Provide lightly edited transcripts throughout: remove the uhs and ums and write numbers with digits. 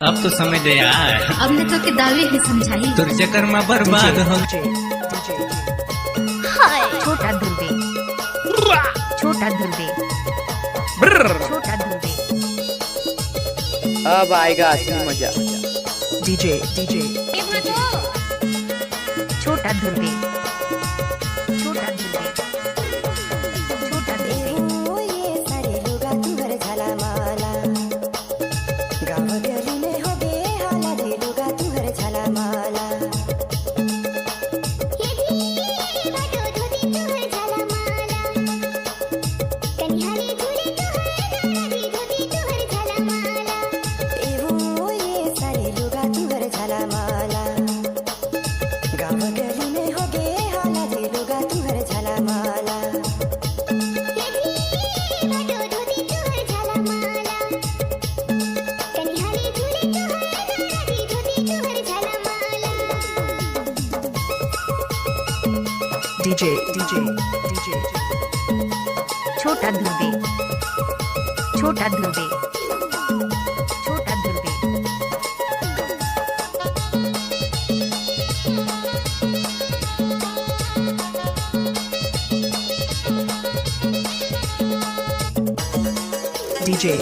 अब तो समझ यार, अब न तो के दावे ही समझाई तुर चक्कर में बर्बाद हो। हाय छोटा दुर्बे, छोटा दुर्बे, छोटा दुर्बे। अब आएगा असली मजा। डीजे छोटा दुर्बे, छोटा दुर्बे, छोटा दुर्बे। डीजे छोटा दुर्बे, छोटा दुर्बे, छोटा दुर्बे। डीजे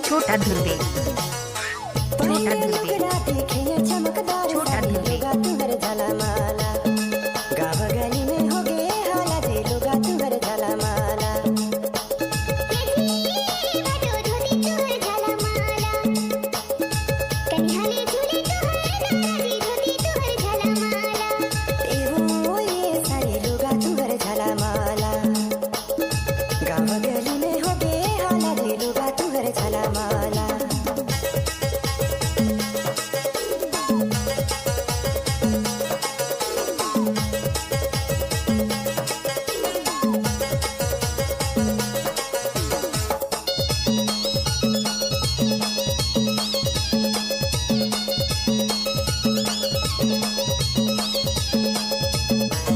छोटा दुर्बे, छोटा दुर्बे, छोटा दुर्बे।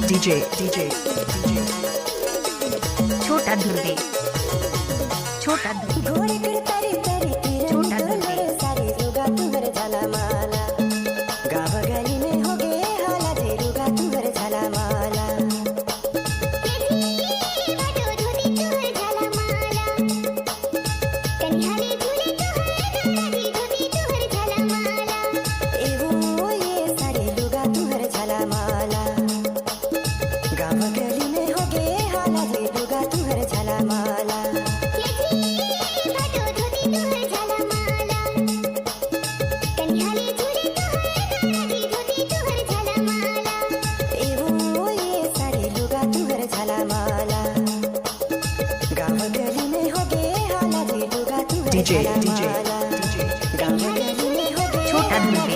डीजे छोटा दुर्बे, छोटा दुर्बे, छोटा दुर्बे। डीजे छोटा दुर्बे,